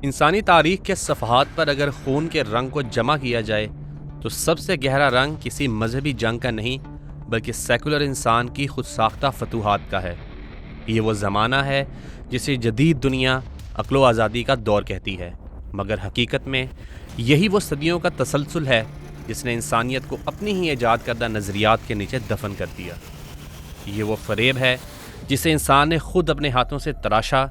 انسانی تاریخ کے صفحات پر اگر خون کے رنگ کو جمع کیا جائے تو سب سے گہرا رنگ کسی مذہبی جنگ کا نہیں بلکہ سیکولر انسان کی خود ساختہ فتوحات کا ہے۔ یہ وہ زمانہ ہے جسے جدید دنیا عقل و آزادی کا دور کہتی ہے، مگر حقیقت میں یہی وہ صدیوں کا تسلسل ہے جس نے انسانیت کو اپنی ہی ایجاد کردہ نظریات کے نیچے دفن کر دیا۔ یہ وہ فریب ہے جسے انسان نے خود اپنے ہاتھوں سے تراشا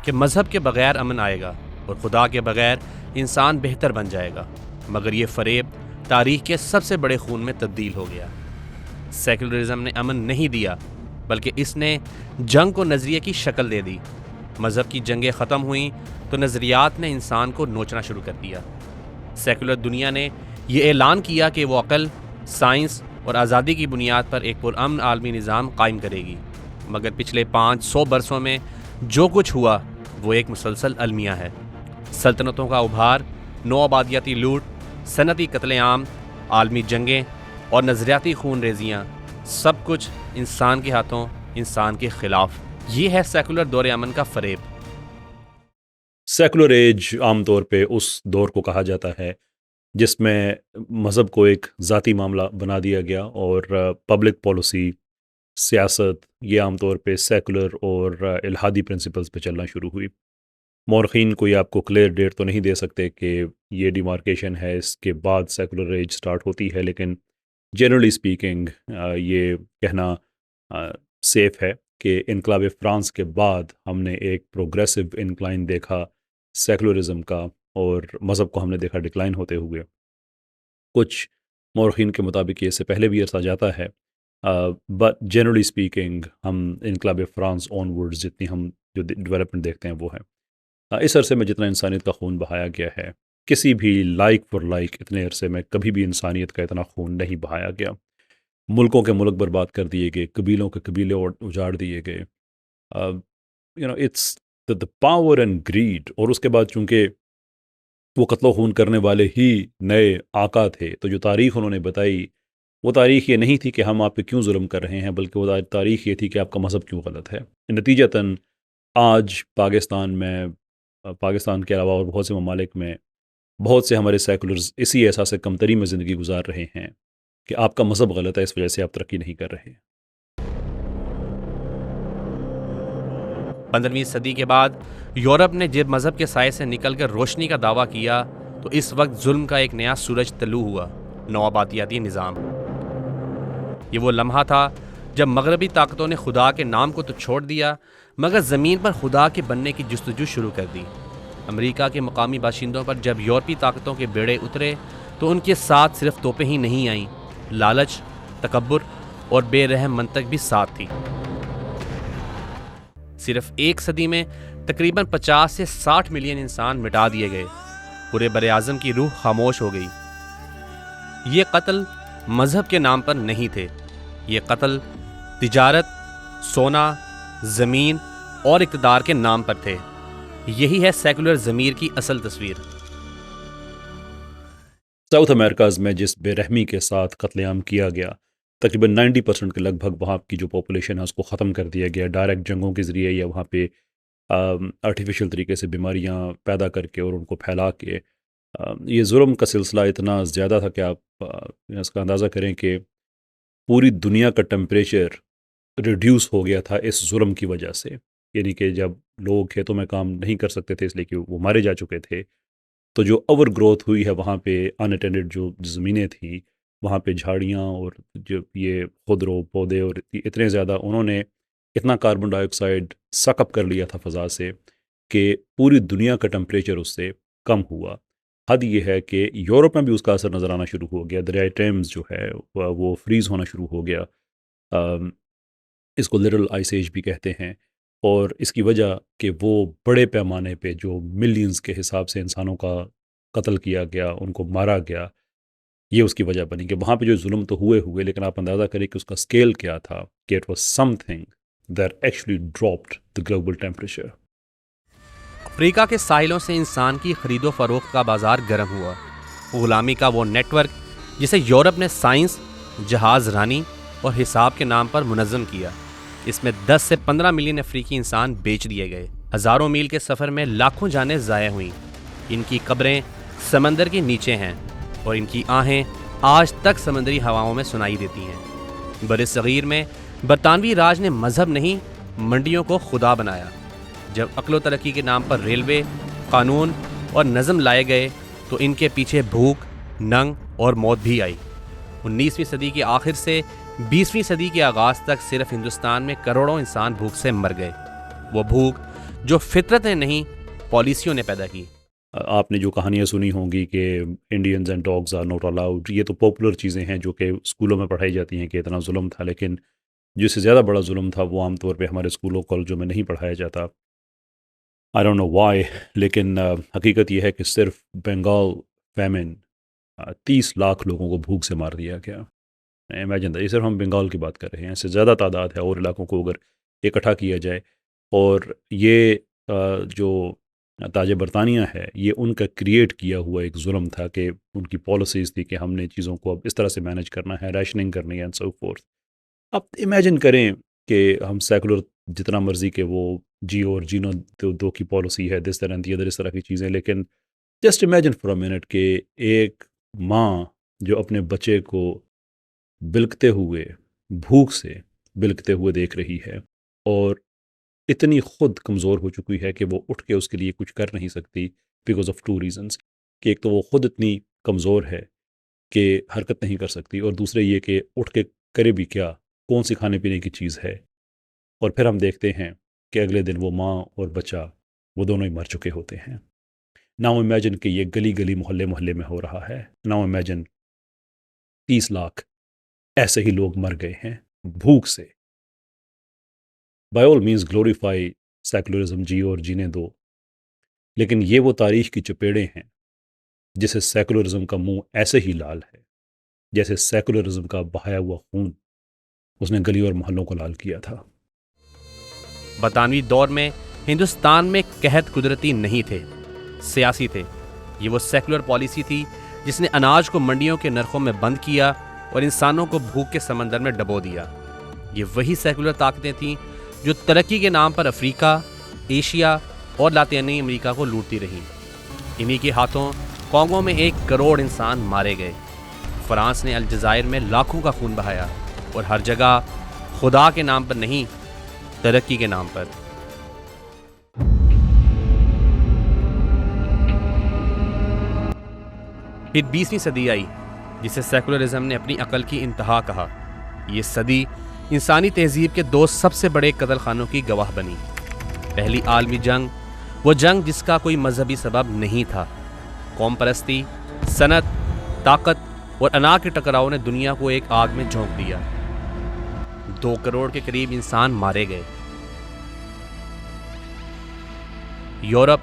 کہ مذہب کے بغیر امن آئے گا اور خدا کے بغیر انسان بہتر بن جائے گا، مگر یہ فریب تاریخ کے سب سے بڑے خون میں تبدیل ہو گیا۔ سیکولرزم نے امن نہیں دیا بلکہ اس نے جنگ کو نظریے کی شکل دے دی۔ مذہب کی جنگیں ختم ہوئیں تو نظریات نے انسان کو نوچنا شروع کر دیا۔ سیکولر دنیا نے یہ اعلان کیا کہ وہ عقل، سائنس اور آزادی کی بنیاد پر ایک پرامن عالمی نظام قائم کرے گی، مگر پچھلے 500 برسوں میں جو کچھ ہوا وہ ایک مسلسل المیہ ہے۔ سلطنتوں کا ابھار، نو آبادیاتی لوٹ، صنعتی قتل عام، عالمی جنگیں اور نظریاتی خون ریزیاں، سب کچھ انسان کے ہاتھوں، انسان کے خلاف۔ یہ ہے سیکولر دور امن کا فریب۔ سیکولر ایج عام طور پہ اس دور کو کہا جاتا ہے جس میں مذہب کو ایک ذاتی معاملہ بنا دیا گیا اور پبلک پالیسی، سیاست یہ عام طور پہ سیکولر اور الہادی پرنسپلز پہ چلنا شروع ہوئی۔ مورخین کوئی آپ کو کلیئر ڈیٹ تو نہیں دے سکتے کہ یہ ڈیمارکیشن ہے اس کے بعد سیکولر ایج سٹارٹ ہوتی ہے، لیکن جنرلی اسپیکنگ یہ کہنا سیف ہے کہ انقلاب فرانس کے بعد ہم نے ایک پروگریسو انکلائن دیکھا سیکولرزم کا، اور مذہب کو ہم نے دیکھا ڈکلائن ہوتے ہوئے۔ کچھ مورخین کے مطابق یہ اس سے پہلے بھی عرصہ جاتا ہے، بٹ جنرلی اسپیکنگ ہم انقلاب فرانس آن ورڈز جتنی ہم جو ڈیولپمنٹ دیکھتے ہیں وہ ہے۔ اس عرصے میں جتنا انسانیت کا خون بہایا گیا ہے، کسی بھی لائک فار لائک اتنے عرصے میں کبھی بھی انسانیت کا اتنا خون نہیں بہایا گیا۔ ملکوں کے ملک برباد کر دیے گئے، قبیلوں کے قبیلے اجاڑ دیے گئے۔ It's the power and greed, اور اس کے بعد چونکہ وہ قتل و خون کرنے والے ہی نئے آقا تھے، تو جو تاریخ انہوں نے بتائی وہ تاریخ یہ نہیں تھی کہ ہم آپ پہ کیوں ظلم کر رہے ہیں، بلکہ وہ تاریخ یہ تھی کہ آپ کا مذہب کیوں غلط ہے۔ نتیجتاً آج پاکستان میں، پاکستان کے علاوہ اور بہت سے ممالک میں بہت سے ہمارے سیکولرز اسی احساس کمتری میں زندگی گزار رہے ہیں کہ آپ کا مذہب غلط ہے، اس وجہ سے آپ ترقی نہیں کر رہے۔ 15ویں صدی کے بعد یورپ نے جب مذہب کے سائے سے نکل کر روشنی کا دعویٰ کیا تو اس وقت ظلم کا ایک نیا سورج طلوع ہوا، نوآبادیاتی نظام۔ یہ وہ لمحہ تھا جب مغربی طاقتوں نے خدا کے نام کو تو چھوڑ دیا مگر زمین پر خدا کے بننے کی جستجو شروع کر دی۔ امریکہ کے مقامی باشندوں پر جب یورپی طاقتوں کے بیڑے اترے تو ان کے ساتھ صرف توپیں ہی نہیں آئیں، لالچ، تکبر اور بے رحم منطق بھی ساتھ تھی۔ صرف ایک صدی میں تقریباً 50 سے 60 ملین انسان مٹا دیے گئے، پورے براعظم کی روح خاموش ہو گئی۔ یہ قتل مذہب کے نام پر نہیں تھے، یہ قتل تجارت، سونا، زمین اور اقتدار کے نام پر تھے۔ یہی ہے سیکولر ضمیر کی اصل تصویر۔ ساؤتھ امریکاز میں جس بے رحمی کے ساتھ قتل عام کیا گیا، تقریباً 90% کے لگ بھگ وہاں کی جو پاپولیشن ہے اس کو ختم کر دیا گیا ڈائریکٹ جنگوں کے ذریعے، یا وہاں پہ آرٹیفیشل طریقے سے بیماریاں پیدا کر کے اور ان کو پھیلا کے۔ یہ ظلم کا سلسلہ اتنا زیادہ تھا کہ آپ اس کا اندازہ کریں کہ پوری دنیا کا ٹمپریچر ریڈیوس ہو گیا تھا اس ظلم کی وجہ سے، یعنی کہ جب لوگ کھیتوں میں کام نہیں کر سکتے تھے اس لیے کہ وہ مارے جا چکے تھے، تو جو اوور گروتھ ہوئی ہے وہاں پہ ان اٹینڈڈ جو زمینیں تھیں وہاں پہ جھاڑیاں اور جو یہ خودرو پودے اور اتنے زیادہ انہوں نے اتنا کاربن ڈائی آکسائڈ سک اپ کر لیا تھا فضا سے کہ پوری دنیا کا ٹمپریچر اس سے کم ہوا۔ حد یہ ہے کہ یورپ میں بھی اس کا اثر نظر آنا شروع ہو گیا، دریائے ٹیمز جو ہے وہ فریز ہونا شروع ہو گیا، اس کو لٹرل آئس ایج بھی کہتے ہیں، اور اس کی وجہ کہ وہ بڑے پیمانے پہ جو ملینز کے حساب سے انسانوں کا قتل کیا گیا، ان کو مارا گیا، یہ اس کی وجہ بنی کہ وہاں پہ جو ظلم تو ہوئے لیکن آپ اندازہ کریں کہ اس کا اسکیل کیا تھا، کہ it was something that actually dropped the global temperature. افریقہ کے ساحلوں سے انسان کی خرید و فروخت کا بازار گرم ہوا۔ غلامی کا وہ نیٹ ورک جسے یورپ نے سائنس، جہاز رانی اور حساب کے نام پر منظم کیا، اس میں 10 سے 15 ملین افریقی انسان بیچ دیے گئے۔ ہزاروں میل کے سفر میں لاکھوں جانیں ضائع ہوئیں. ان کی قبریں سمندر کے نیچے ہیں اور ان کی آہیں آج تک سمندری ہواؤں میں سنائی دیتی ہیں. بر صغیر میں برطانوی راج نے مذہب نہیں منڈیوں کو خدا بنایا. جب عقل و ترقی کے نام پر ریلوے، قانون اور نظم لائے گئے تو ان کے پیچھے بھوک، ننگ اور موت بھی آئی. 19ویں صدی کے آخر سے 20ویں صدی کے آغاز تک صرف ہندوستان میں کروڑوں انسان بھوک سے مر گئے. وہ بھوک جو فطرت نے نہیں پالیسیوں نے پیدا کی. آپ نے جو کہانیاں سنی ہوں گی کہ Indians and dogs are not allowed, یہ تو پاپولر چیزیں ہیں جو کہ اسکولوں میں پڑھائی جاتی ہیں کہ اتنا ظلم تھا، لیکن جس سے زیادہ بڑا ظلم تھا وہ عام طور پہ ہمارے اسکولوں کالجوں میں نہیں پڑھایا جاتا. آئی ڈونٹ نو وائی، لیکن حقیقت یہ ہے کہ صرف بنگال فیمن 30 لاکھ لوگوں کو بھوک سے مار دیا گیا. امیجن، یہ صرف ہم بنگال کی بات کر رہے ہیں، اس سے زیادہ تعداد ہے اور علاقوں کو اگر اکٹھا کیا جائے. اور یہ جو تاج برطانیہ ہے یہ ان کا کریٹ کیا ہوا ایک ظلم تھا کہ ان کی پالیسیز تھی کہ ہم نے چیزوں کو اب اس طرح سے مینیج کرنا ہے، ریشننگ کرنی ہے اینڈ سو فورتھ. اب امیجن کریں کہ ہم سیکولر جتنا مرضی کہ وہ جیو اور جینو دو کی پالیسی ہے، دس طرح دی ادھر اس طرح کی چیزیں، لیکن just imagine for a minute کہ ایک ماں جو اپنے بچے کو بلکتے ہوئے، بھوک سے بلکتے ہوئے دیکھ رہی ہے اور اتنی خود کمزور ہو چکی ہے کہ وہ اٹھ کے اس کے لیے کچھ کر نہیں سکتی بیکاز آف 2 ریزنس. کہ ایک تو وہ خود اتنی کمزور ہے کہ حرکت نہیں کر سکتی، اور دوسرے یہ کہ اٹھ کے کرے بھی کیا، کون سی کھانے پینے کی چیز ہے. اور پھر ہم دیکھتے ہیں کہ اگلے دن وہ ماں اور بچہ وہ دونوں ہی مر چکے ہوتے ہیں. ناؤ امیجن کہ یہ گلی گلی محلے محلے میں ہو رہا ہے. ناؤ امیجن 30 لاکھ ایسے ہی لوگ مر گئے ہیں بھوک سے. By all means glorify secularism, جیو اور جینے دو، لیکن یہ وہ تاریخ کی چپیڑیں ہیں جسے سیکولرزم کا منہ ایسے ہی لال ہے جیسے سیکولرزم کا بہایا ہوا خون اس نے گلی اور محلوں کو لال کیا تھا. برطانوی دور میں ہندوستان میں قحط قدرتی نہیں تھے، سیاسی تھے. یہ وہ سیکولر پالیسی تھی جس نے اناج کو منڈیوں کے نرخوں میں بند کیا اور انسانوں کو بھوک کے سمندر میں ڈبو دیا. یہ وہی سیکولر طاقتیں تھیں جو ترقی کے نام پر افریقہ، ایشیا اور لاطینی امریکہ کو لوٹتی رہیں. انہی کے ہاتھوں کانگو میں 1 کروڑ انسان مارے گئے. فرانس نے الجزائر میں لاکھوں کا خون بہایا، اور ہر جگہ خدا کے نام پر نہیں، ترقی کے نام پر. پھر 20ویں صدی آئی جسے سیکولرزم نے اپنی عقل کی انتہا کہا. یہ صدی انسانی تہذیب کے 2 سب سے بڑے قتل خانوں کی گواہ بنی. پہلی عالمی جنگ، وہ جنگ جس کا کوئی مذہبی سبب نہیں تھا. قوم پرستی، صنعت، طاقت اور انا کے ٹکراؤ نے دنیا کو ایک آگ میں جھونک دیا. 2 کروڑ کے قریب انسان مارے گئے. یورپ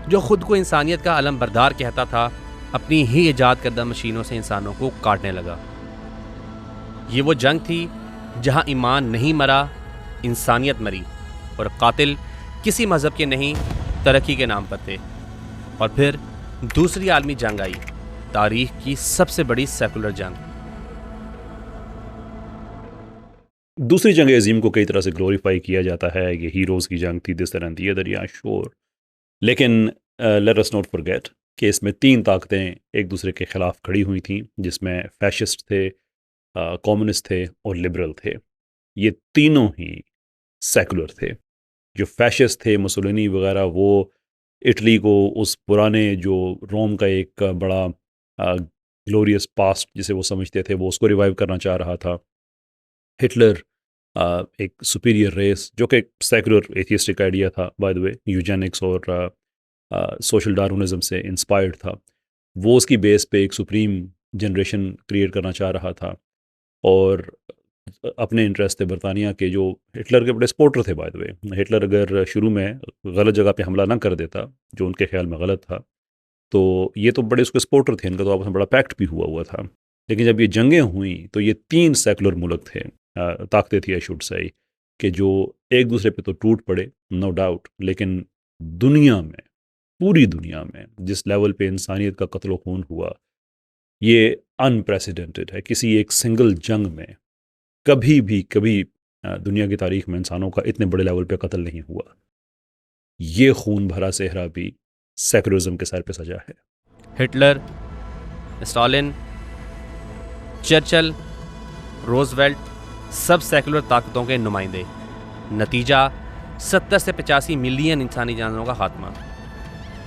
جو خود کو انسانیت کا علم بردار کہتا تھا، اپنی ہی ایجاد کردہ مشینوں سے انسانوں کو کاٹنے لگا. یہ وہ جنگ تھی جہاں ایمان نہیں مرا، انسانیت مری، اور قاتل کسی مذہب کے نہیں، ترقی کے نام پر تھے. اور پھر دوسری عالمی جنگ آئی، تاریخ کی سب سے بڑی سیکولر جنگ. دوسری جنگ عظیم کو کئی طرح سے گلوریفائی کیا جاتا ہے، یہ ہیروز کی جنگ تھی، دس طرح دی ادھر، یا شور. لیکن لیٹ اس ناٹ فارگیٹ کہ اس میں 3 طاقتیں ایک دوسرے کے خلاف کھڑی ہوئی تھیں، جس میں فیشسٹ تھے، کمیونسٹ تھے اور لبرل تھے. یہ تینوں ہی سیکولر تھے. جو فیشسٹ تھے، مسولینی وغیرہ، وہ اٹلی کو اس پرانے جو روم کا ایک بڑا گلوریس پاسٹ جسے وہ سمجھتے تھے، وہ اس کو ریوائیو کرنا چاہ رہا تھا. ہٹلر ایک سپیریئر ریس، جو کہ سیکولر ایتھیسٹک آئیڈیا تھا بائی دا وے، یوجینکس اور سوشل ڈارونزم سے انسپائرڈ تھا، وہ اس کی بیس پہ ایک سپریم جنریشن کریٹ کرنا چاہ رہا تھا. اور اپنے انٹرسٹ تھے برطانیہ کے، جو ہٹلر کے بڑے سپورٹر تھے بائی دا وے. ہٹلر اگر شروع میں غلط جگہ پہ حملہ نہ کر دیتا جو ان کے خیال میں غلط تھا، تو یہ تو بڑے اس کے سپورٹر تھے، ان کا تو آپس میں بڑا پیکٹ بھی ہوا تھا. لیکن جب یہ جنگیں ہوئیں تو یہ 3 سیکولر ملک تھے، طاقتیں تھی، آئی شوڈ سے، کہ جو ایک دوسرے پہ تو ٹوٹ پڑے، نو ڈاؤٹ، لیکن دنیا میں، پوری دنیا میں جس لیول پہ انسانیت کا قتل و خون ہوا، یہ انپریسیڈنٹڈ ہے. کسی ایک سنگل جنگ میں کبھی دنیا کی تاریخ میں انسانوں کا اتنے بڑے لیول پہ قتل نہیں ہوا. یہ خون بھرا صحرا بھی سیکولرزم کے سر پہ سجا ہے۔ ہٹلر، اسٹالن، چرچل، روزویلٹ سب سیکولر طاقتوں کے نمائندے۔ نتیجہ 70 سے 85 ملین انسانی جانوروں کا خاتمہ،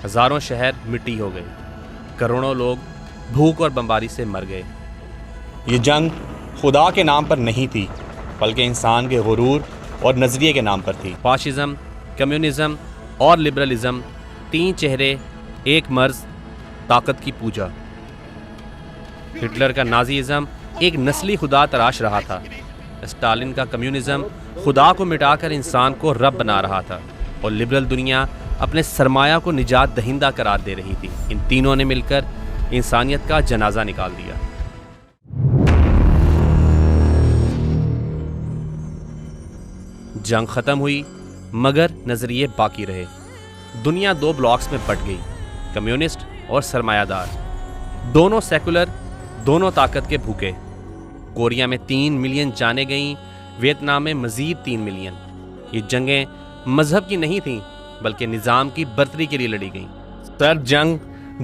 ہزاروں شہر مٹی ہو گئے، کروڑوں لوگ بھوک اور بمباری سے مر گئے۔ یہ جنگ خدا کے نام پر نہیں تھی بلکہ انسان کے غرور اور نظریے کے نام پر تھی۔ فاشزم، کمیونزم اور لبرلزم، تین چہرے ایک مرض، طاقت کی پوجا۔ ہٹلر کا نازیزم ایک نسلی خدا تراش رہا تھا، اسٹالن کا کمیونزم خدا کو مٹا کر انسان کو رب بنا رہا تھا، اور لبرل دنیا اپنے سرمایہ کو نجات دہندہ قرار دے رہی تھی۔ ان تینوں نے مل کر انسانیت کا جنازہ نکال دیا۔ جنگ ختم ہوئی مگر نظریے باقی رہے۔ دنیا دو بلاکس میں بٹ گئی، کمیونسٹ اور سرمایہ دار، دونوں سیکولر، دونوں طاقت کے بھوکے۔ کوریا میں 3 ملین جانیں گئیں، ویتنام میں مزید 3 ملین۔ یہ جنگیں مذہب کی نہیں تھیں بلکہ نظام کی برتری کے لیے لڑی گئیں۔ سرد جنگ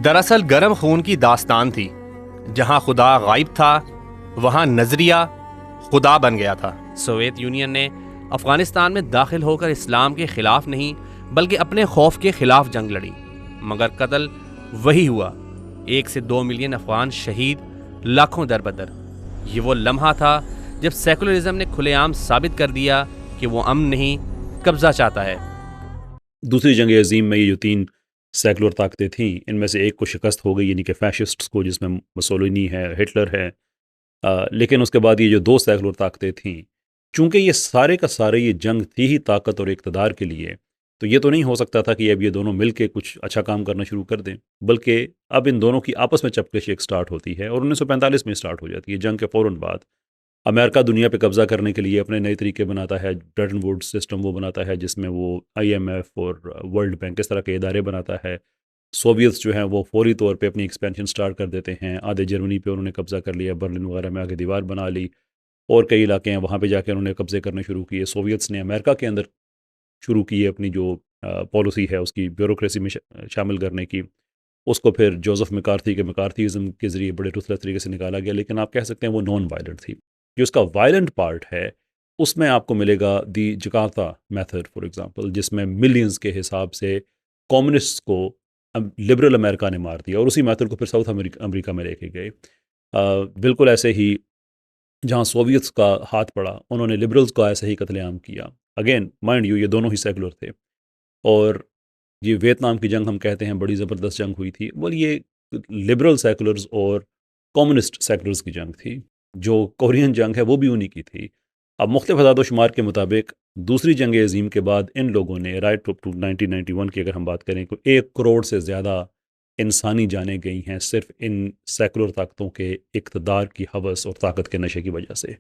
دراصل گرم خون کی داستان تھی۔ جہاں خدا غائب تھا وہاں نظریہ خدا بن گیا تھا۔ سوویت یونین نے افغانستان میں داخل ہو کر اسلام کے خلاف نہیں بلکہ اپنے خوف کے خلاف جنگ لڑی، مگر قتل وہی ہوا، 1 سے 2 ملین افغان شہید، لاکھوں در بدر۔ یہ وہ لمحہ تھا جب سیکولرزم نے کھلے عام ثابت کر دیا کہ وہ امن نہیں، قبضہ چاہتا ہے۔ دوسری جنگ عظیم میں یہ جو 3 سیکولر طاقتیں تھیں، ان میں سے ایک کو شکست ہو گئی، یعنی کہ فیشسٹس کو، جس میں مسولینی ہے، ہٹلر ہے، لیکن اس کے بعد یہ جو 2 سیکولر طاقتیں تھیں، چونکہ یہ سارے کا سارے یہ جنگ تھی ہی طاقت اور اقتدار کے لیے، تو یہ تو نہیں ہو سکتا تھا کہ اب یہ دونوں مل کے کچھ اچھا کام کرنا شروع کر دیں، بلکہ اب ان دونوں کی آپس میں چپکش ایک سٹارٹ ہوتی ہے، اور 1945 میں سٹارٹ ہو جاتی ہے۔ جنگ کے فوراً بعد امریکہ دنیا پہ قبضہ کرنے کے لیے اپنے نئے طریقے بناتا ہے، برٹن ووڈ سسٹم وہ بناتا ہے، جس میں وہ IMF اور ورلڈ بینک اس طرح کے ادارے بناتا ہے۔ سوویتس جو ہیں وہ فوری طور پہ اپنی ایکسپینشن سٹارٹ کر دیتے ہیں، آدھے جرمنی پہ انہوں نے قبضہ کر لیا، برلن وغیرہ میں آگے دیوار بنا لی، اور کئی علاقے ہیں وہاں پہ جا کے انہوں نے قبضے کرنے شروع کیے۔ سوویتس نے امریکہ کے اندر شروع کی اپنی جو پالیسی ہے اس کی بیوروکریسی میں شامل کرنے کی، اس کو پھر جوزف میکارتھی کے میکارتھیزم کے ذریعے بڑے رuthless طریقے سے نکالا گیا، لیکن آپ کہہ سکتے ہیں وہ نان وائلنٹ تھی۔ جو اس کا وائلنٹ پارٹ ہے اس میں آپ کو ملے گا دی جکارتا میتھڈ فار ایگزامپل، جس میں ملینز کے حساب سے کمیونسٹ کو لبرل امریکہ نے مار دیا، اور اسی میتھڈ کو پھر ساؤتھ امریکہ میں لے کے گئے۔ بالکل ایسے ہی جہاں سوویتس کا ہاتھ پڑا، انہوں نے لبرلز کا ایسے ہی قتل عام کیا۔ اگین مائنڈ یو، یہ دونوں ہی سیکولر تھے، اور یہ ویتنام کی جنگ ہم کہتے ہیں بڑی زبردست جنگ ہوئی تھی، وہ یہ لبرل سیکولرز اور کمیونسٹ سیکولرز کی جنگ تھی۔ جو کورین جنگ ہے وہ بھی انہی کی تھی۔ اب مختلف اعداد و شمار کے مطابق دوسری جنگ عظیم کے بعد ان لوگوں نے رائٹ ٹو 1991 کی اگر ہم بات کریں تو 1 کروڑ سے زیادہ انسانی جانیں گئی ہیں صرف ان سیکولر طاقتوں کے اقتدار کی ہوس اور طاقت کے نشے کی وجہ سے۔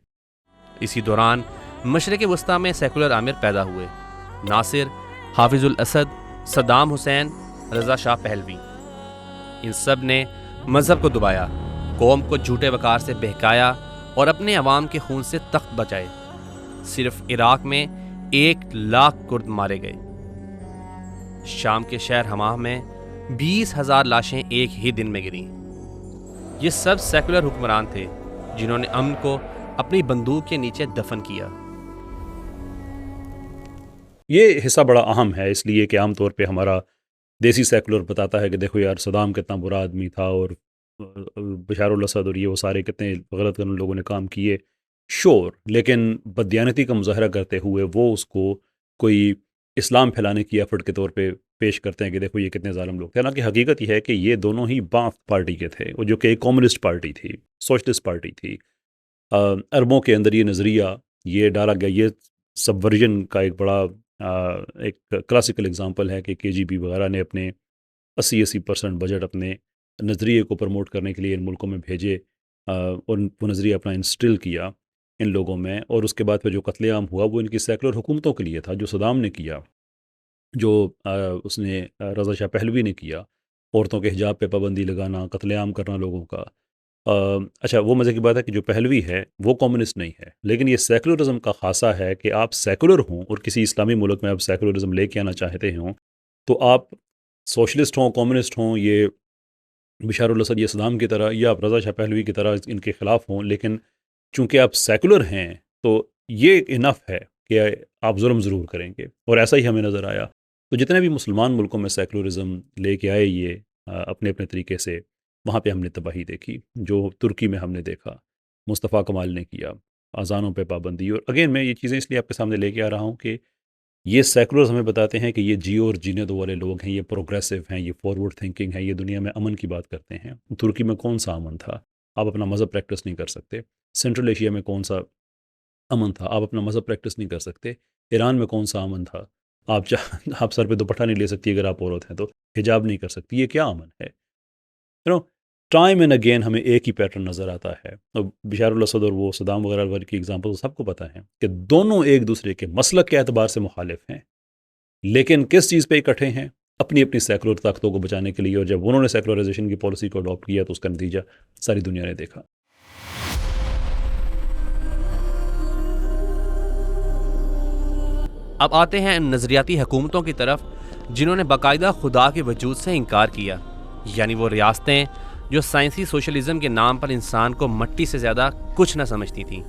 اسی دوران مشرق وسطیٰ میں سیکولر عامر پیدا ہوئے، ناصر، حافظ الاسد، صدام حسین، رضا شاہ پہلوی۔ ان سب نے مذہب کو دبایا، قوم کو جھوٹے وقار سے بہکایا اور اپنے عوام کے خون سے تخت بچائے۔ صرف عراق میں 1 لاکھ کرد مارے گئے۔ شام کے شہر حماہ میں 20,000 لاشیں ایک ہی دن میں گریں۔ یہ سب سیکولر حکمران تھے جنہوں نے امن کو اپنی بندوق کے نیچے دفن کیا۔ یہ حصہ بڑا اہم ہے، اس لیے کہ عام طور پہ ہمارا دیسی سیکولر بتاتا ہے کہ دیکھو یار صدام کتنا برا آدمی تھا، اور بشار الاسد اور یہ وہ سارے کتنے غلط ان لوگوں نے کام کیے، شور، لیکن بددیانتی کا مظاہرہ کرتے ہوئے وہ اس کو کوئی اسلام پھیلانے کی ایفرٹ کے طور پہ پیش کرتے ہیں کہ دیکھو یہ کتنے ظالم لوگ تھے۔ حالانکہ حقیقت یہ ہے کہ یہ دونوں ہی باعث پارٹی کے تھے، اور جو کہ ایک کمیونسٹ پارٹی تھی، سوشلسٹ پارٹی تھی۔ عربوں کے اندر یہ نظریہ یہ ڈالا گیا، یہ سبورژن کا ایک بڑا ایک کلاسیکل اگزامپل ہے کہ KGB وغیرہ نے اپنے 80% بجٹ اپنے نظریے کو پروموٹ کرنے کے لیے ان ملکوں میں بھیجے، اور وہ نظریہ اپنا انسٹل کیا ان لوگوں میں، اور اس کے بعد پھر جو قتل عام ہوا وہ ان کی سیکولر حکومتوں کے لیے تھا، جو صدام نے کیا، جو اس نے رضا شاہ پہلوی نے کیا، عورتوں کے حجاب پہ پابندی لگانا، قتل عام کرنا لوگوں کا۔ اچھا، وہ مزے کی بات ہے کہ جو پہلوی ہے وہ کمیونسٹ نہیں ہے، لیکن یہ سیکولرزم کا خاصہ ہے کہ آپ سیکولر ہوں اور کسی اسلامی ملک میں آپ سیکولرزم لے کے آنا چاہتے ہوں تو آپ سوشلسٹ ہوں، کمیونسٹ ہوں، یہ بشار الاسد یا صدام کی طرح، یا آپ رضا شاہ پہلوی کی طرح ان کے خلاف ہوں، لیکن چونکہ آپ سیکولر ہیں تو یہ انف ہے کہ آپ ظلم ضرور کریں گے، اور ایسا ہی ہمیں نظر آیا۔ تو جتنے بھی مسلمان ملکوں میں سیکولرزم لے کے آئے یہ اپنے اپنے طریقے سے، وہاں پہ ہم نے تباہی دیکھی۔ جو ترکی میں ہم نے دیکھا، مصطفیٰ کمال نے کیا، اذانوں پہ پابندی، اور اگین میں یہ چیزیں اس لیے آپ کے سامنے لے کے آ رہا ہوں کہ یہ سیکولرز ہمیں بتاتے ہیں کہ یہ جیو اور جینے دو والے لوگ ہیں، یہ پروگریسو ہیں، یہ فارورڈ تھنکنگ ہے، یہ دنیا میں امن کی بات کرتے ہیں۔ ترکی میں کون سا امن تھا؟ آپ اپنا مذہب پریکٹس نہیں کر سکتے۔ سینٹرل ایشیا میں کون سا امن تھا؟ آپ اپنا مذہب پریکٹس نہیں کر سکتے۔ ایران میں کون سا امن تھا؟ آپ سر پہ دوپٹہ نہیں لے سکتی اگر آپ عورت ہیں تو، حجاب نہیں کر سکتی۔ یہ کیا امن ہے؟ ٹائم اینڈ اگین ہمیں ایک ہی پیٹرن نظر آتا ہے۔ اور بشار الاسد اور وہ صدام وغیرہ کی ایگزامپل سب کو پتہ ہے کہ دونوں ایک دوسرے کے مسلک کے اعتبار سے مخالف ہیں، لیکن کس چیز پہ اکٹھے ہیں؟ اپنی اپنی سیکولر طاقتوں کو بچانے کے لیے۔ اور جب انہوں نے سیکولرائزیشن کی پالیسی کو اڈاپٹ کیا تو اس کا نتیجہ ساری دنیا نے دیکھا۔ اب آتے ہیں ان نظریاتی حکومتوں کی طرف جنہوں نے باقاعدہ خدا کے وجود سے انکار کیا، یعنی وہ ریاستیں جو سائنسی سوشلزم کے نام پر انسان کو مٹی سے زیادہ کچھ نہ سمجھتی تھیں۔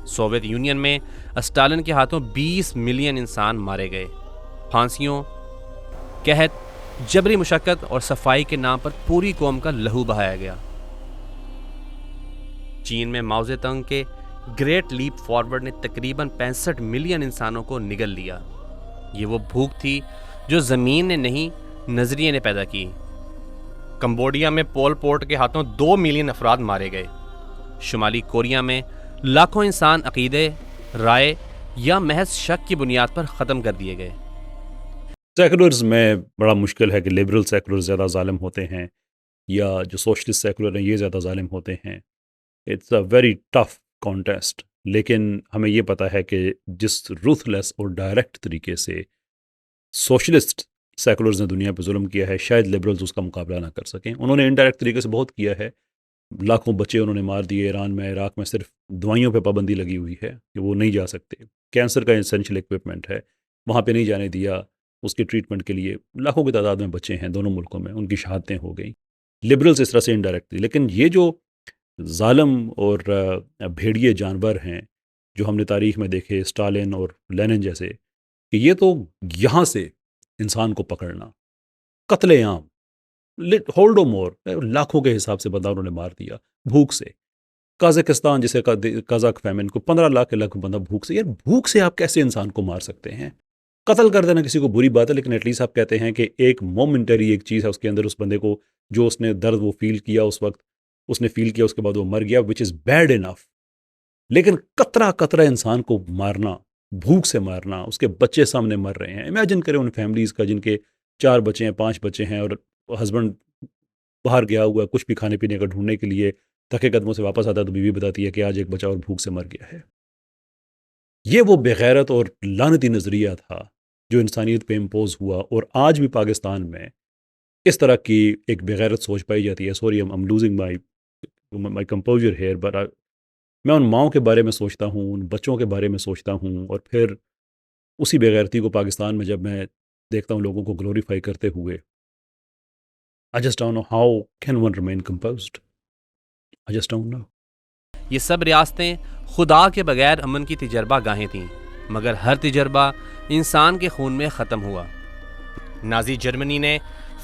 سوویت یونین میں اسٹالن کے ہاتھوں 20 ملین انسان مارے گئے۔ پھانسیوں، قحط، جبری مشقت اور صفائی کے نام پر پوری قوم کا لہو بہایا گیا۔ چین میں ماؤ زے تنگ کے گریٹ لیپ فارورڈ نے تقریباً 65 ملین انسانوں کو نگل لیا۔ یہ وہ بھوک تھی جو زمین نے نہیں، نظریے نے پیدا کی۔ کمبوڈیا میں پول پورٹ کے ہاتھوں 2 ملین افراد مارے گئے۔ شمالی کوریا میں لاکھوں انسان عقیدے، رائے یا محض شک کی بنیاد پر ختم کر دیے گئے۔ سیکولرز میں بڑا مشکل ہے کہ لبرل سیکولر زیادہ ظالم ہوتے ہیں یا جو سوشلسٹ سیکولر ہیں یہ زیادہ ظالم ہوتے ہیں۔ It's a very tough contest, لیکن ہمیں یہ پتہ ہے کہ جس روتھ لیس اور ڈائریکٹ طریقے سے سوشلسٹ سیکولرز نے دنیا پہ ظلم کیا ہے، شاید لبرلز اس کا مقابلہ نہ کر سکیں۔ انہوں نے انڈائریکٹ طریقے سے بہت کیا ہے، لاکھوں بچے انہوں نے مار دیے۔ ایران میں، عراق میں صرف دوائیوں پہ پابندی لگی ہوئی ہے کہ وہ نہیں جا سکتے۔ کینسر کا اسینشیل اکوپمنٹ ہے، وہاں پہ نہیں جانے دیا۔ اس کے ٹریٹمنٹ کے لیے لاکھوں کی تعداد میں بچے ہیں دونوں ملکوں میں، ان کی شہادتیں ہو گئیں۔ لبرلز اس طرح سے انڈائریکٹ تھی، لیکن یہ جو ظالم اور بھیڑیے جانور ہیں جو ہم نے تاریخ میں دیکھے، اسٹالن اور لینن جیسے، کہ یہ تو یہاں سے انسان کو پکڑنا، قتل عام، ہولڈو مور، لاکھوں کے حساب سے بندہ انہوں نے مار دیا بھوک سے۔ قازقستان جسے قازق فیمن کو 15 لاکھ کے لگ بندہ بھوک سے۔ یار بھوک سے آپ کیسے انسان کو مار سکتے ہیں؟ قتل کر دینا کسی کو بری بات ہے، لیکن ایٹ لیسٹ آپ کہتے ہیں کہ ایک مومنٹری ایک چیز ہے اس کے اندر، اس بندے کو جو اس نے درد وہ فیل کیا اس وقت، اس نے فیل کیا، اس کے بعد وہ مر گیا، وچ از بیڈ انف۔ لیکن قطرہ قطرہ انسان کو مارنا، بھوک سے مارنا، اس کے بچے سامنے مر رہے ہیں۔ امیجن کریں ان فیملیز کا جن کے 4 بچے ہیں، 5 بچے ہیں، اور ہسبینڈ باہر گیا ہوا ہے کچھ بھی کھانے پینے کا ڈھونڈنے کے لیے، تھکے قدموں سے واپس آتا ہے تو بیوی بتاتی ہے کہ آج ایک بچہ اور بھوک سے مر گیا ہے۔ یہ وہ بغیرت اور لعنتی نظریہ تھا جو انسانیت پہ امپوز ہوا، اور آج بھی پاکستان میں اس طرح کی ایک بغیرت سوچ پائی جاتی ہے۔ Sorry I'm losing my composure here، but میں ان ماؤں کے بارے میں سوچتا ہوں، ان بچوں کے بارے میں سوچتا ہوں، اور پھر اسی بغیرتی کو پاکستان میں جب میں دیکھتا ہوں لوگوں کو گلوریفائی کرتے ہوئے، I just don't know how can one remain composed. I just don't know. یہ سب ریاستیں خدا کے بغیر امن کی تجربہ گاہیں تھیں، مگر ہر تجربہ انسان کے خون میں ختم ہوا۔ نازی جرمنی نے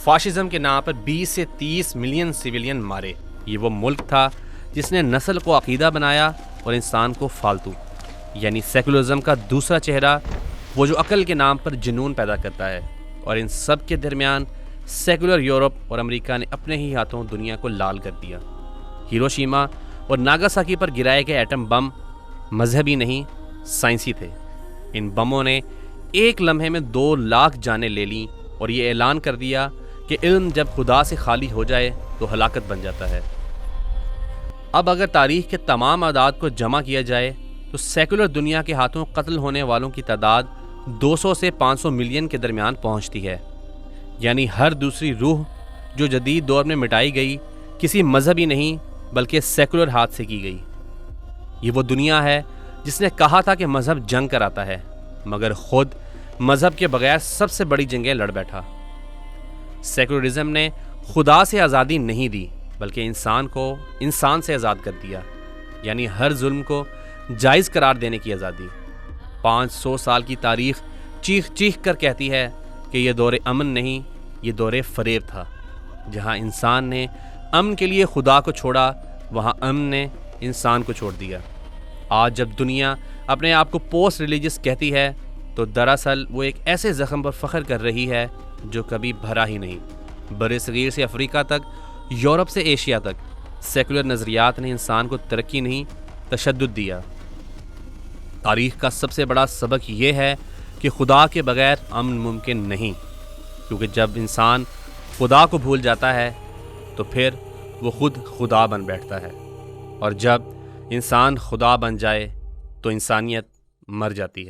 فاشزم کے نام پر 20 سے 30 ملین سویلین مارے۔ یہ وہ ملک تھا جس نے نسل کو عقیدہ بنایا اور انسان کو فالتو، یعنی سیکولرزم کا دوسرا چہرہ، وہ جو عقل کے نام پر جنون پیدا کرتا ہے۔ اور ان سب کے درمیان سیکولر یورپ اور امریکہ نے اپنے ہی ہاتھوں دنیا کو لال کر دیا۔ ہیروشیما اور ناگاساکی پر گرائے گئے ایٹم بم مذہبی نہیں، سائنسی تھے۔ ان بموں نے ایک لمحے میں 2 لاکھ جانیں لے لیں اور یہ اعلان کر دیا کہ علم جب خدا سے خالی ہو جائے تو ہلاکت بن جاتا ہے۔ اب اگر تاریخ کے تمام اعداد کو جمع کیا جائے تو سیکولر دنیا کے ہاتھوں قتل ہونے والوں کی تعداد 200 سے 500 ملین کے درمیان پہنچتی ہے، یعنی ہر دوسری روح جو جدید دور میں مٹائی گئی کسی مذہبی نہیں بلکہ سیکولر ہاتھ سے کی گئی۔ یہ وہ دنیا ہے جس نے کہا تھا کہ مذہب جنگ کراتا ہے، مگر خود مذہب کے بغیر سب سے بڑی جنگیں لڑ بیٹھا۔ سیکولرزم نے خدا سے آزادی نہیں دی بلکہ انسان کو انسان سے آزاد کر دیا، یعنی ہر ظلم کو جائز قرار دینے کی آزادی۔ 500 سال کی تاریخ چیخ چیخ کر کہتی ہے کہ یہ دور امن نہیں، یہ دور فریب تھا۔ جہاں انسان نے امن کے لیے خدا کو چھوڑا، وہاں امن نے انسان کو چھوڑ دیا۔ آج جب دنیا اپنے آپ کو پوسٹ ریلیجس کہتی ہے تو دراصل وہ ایک ایسے زخم پر فخر کر رہی ہے جو کبھی بھرا ہی نہیں۔ بر صغیر سے افریقہ تک، یورپ سے ایشیا تک، سیکولر نظریات نے انسان کو ترقی نہیں، تشدد دیا۔ تاریخ کا سب سے بڑا سبق یہ ہے کہ خدا کے بغیر امن ممکن نہیں، کیونکہ جب انسان خدا کو بھول جاتا ہے تو پھر وہ خود خدا بن بیٹھتا ہے، اور جب انسان خدا بن جائے تو انسانیت مر جاتی ہے۔